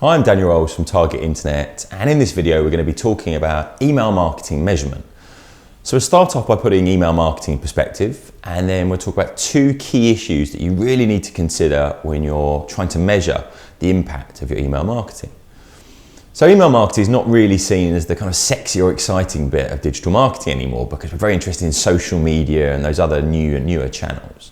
Hi, I'm Daniel Rolls from Target Internet, and in this video we're going to be talking about email marketing measurement. So we'll start off by putting email marketing in perspective, and then we'll talk about two key issues that you really need to consider when you're trying to measure the impact of your email marketing. So email marketing is not really seen as the kind of sexy or exciting bit of digital marketing anymore, because we're very interested in social media and those other new and newer channels.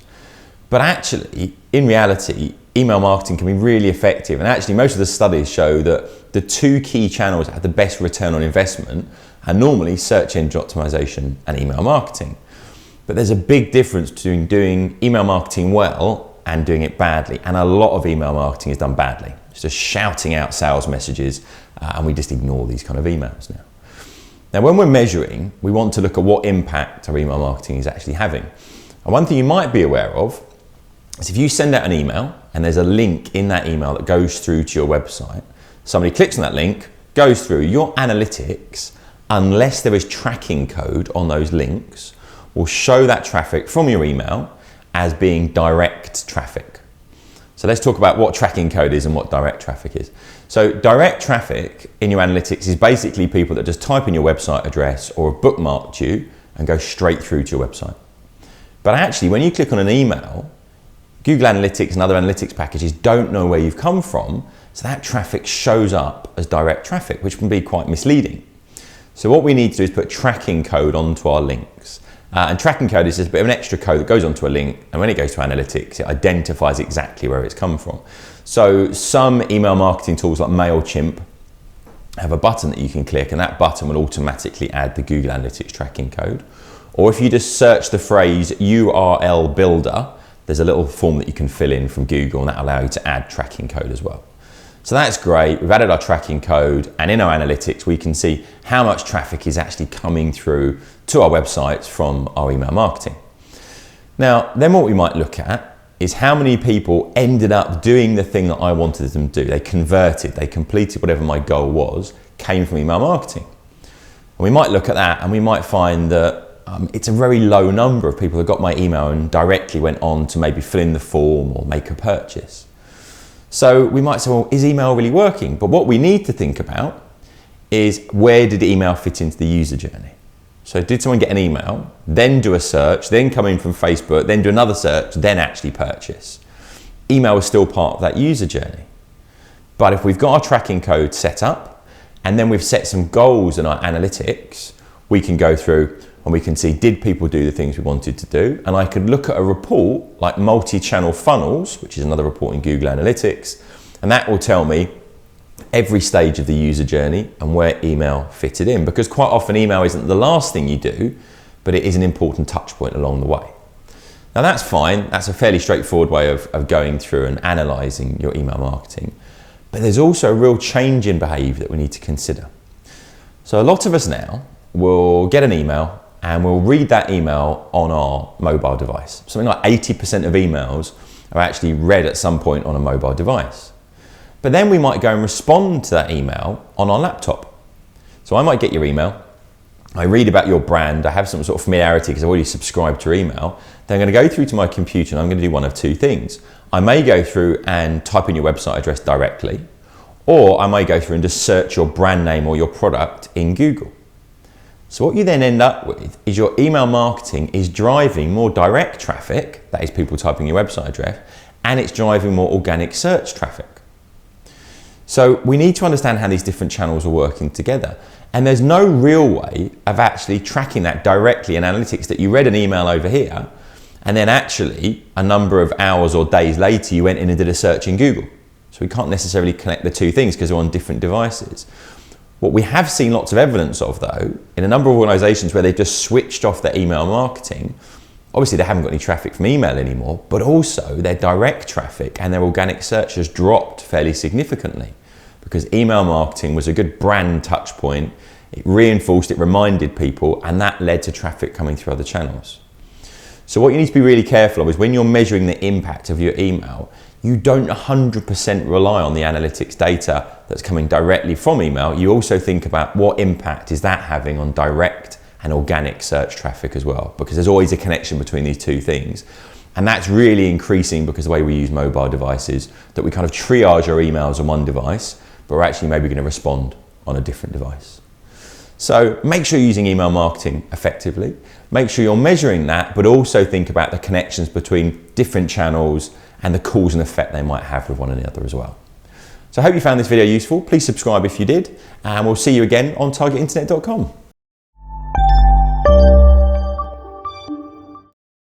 But actually, in reality, email marketing can be really effective, and actually most of the studies show that the two key channels that have the best return on investment are normally search engine optimization and email marketing. But there's a big difference between doing email marketing well and doing it badly, and a lot of email marketing is done badly. It's just shouting out sales messages, and we just ignore these kind of emails now. Now, when we're measuring, we want to look at what impact our email marketing is actually having. And one thing you might be aware of is if you send out an email and there's a link in that email that goes through to your website, somebody clicks on that link, goes through, your analytics, unless there is tracking code on those links, will show that traffic from your email as being direct traffic. So let's talk about what tracking code is and what direct traffic is. So direct traffic in your analytics is basically people that just type in your website address or have bookmarked you and go straight through to your website. But actually, when you click on an email, Google Analytics and other analytics packages don't know where you've come from, so that traffic shows up as direct traffic, which can be quite misleading. So what we need to do is put tracking code onto our links. And tracking code is just a bit of an extra code that goes onto a link, and when it goes to analytics, it identifies exactly where it's come from. So some email marketing tools like MailChimp have a button that you can click, and that button will automatically add the Google Analytics tracking code. Or if you just search the phrase URL builder, there's a little form that you can fill in from Google, and that'll allow you to add tracking code as well. So that's great. We've added our tracking code, and in our analytics, we can see how much traffic is actually coming through to our websites from our email marketing. Now, then what we might look at is how many people ended up doing the thing that I wanted them to do. They converted, they completed whatever my goal was, came from email marketing. And we might look at that and we might find that it's a very low number of people who got my email and directly went on to maybe fill in the form or make a purchase. So we might say, well, is email really working? But what we need to think about is, where did email fit into the user journey? So did someone get an email, then do a search, then come in from Facebook, then do another search, then actually purchase? Email is still part of that user journey. But if we've got our tracking code set up, and then we've set some goals in our analytics, we can go through and we can see, did people do the things we wanted to do? And I could look at a report like multi-channel funnels, which is another report in Google Analytics, and that will tell me every stage of the user journey and where email fitted in, because quite often email isn't the last thing you do, but it is an important touch point along the way. Now that's fine, that's a fairly straightforward way of going through and analysing your email marketing, but there's also a real change in behaviour that we need to consider. So a lot of us now will get an email and we'll read that email on our mobile device. Something like 80% of emails are actually read at some point on a mobile device. But then we might go and respond to that email on our laptop. So I might get your email, I read about your brand, I have some sort of familiarity because I've already subscribed to your email, then I'm going to go through to my computer and I'm going to do one of two things. I may go through and type in your website address directly, or I may go through and just search your brand name or your product in Google. So what you then end up with is your email marketing is driving more direct traffic, that is people typing your website address, and it's driving more organic search traffic. So we need to understand how these different channels are working together. And there's no real way of actually tracking that directly in analytics, that you read an email over here, and then actually a number of hours or days later you went in and did a search in Google. So we can't necessarily connect the two things because they're on different devices. What we have seen lots of evidence of, though, in a number of organisations where they've just switched off their email marketing, obviously they haven't got any traffic from email anymore, but also their direct traffic and their organic search has dropped fairly significantly, because email marketing was a good brand touch point. It reinforced, it reminded people, and that led to traffic coming through other channels. So what you need to be really careful of is, when you're measuring the impact of your email, you don't 100% rely on the analytics data that's coming directly from email. You also think about what impact is that having on direct and organic search traffic as well, because there's always a connection between these two things. And that's really increasing because the way we use mobile devices, that we kind of triage our emails on one device, but we're actually maybe going to respond on a different device. So make sure you're using email marketing effectively. Make sure you're measuring that, but also think about the connections between different channels and the cause and effect they might have with one another as well. So I hope you found this video useful. Please subscribe if you did, and we'll see you again on targetinternet.com.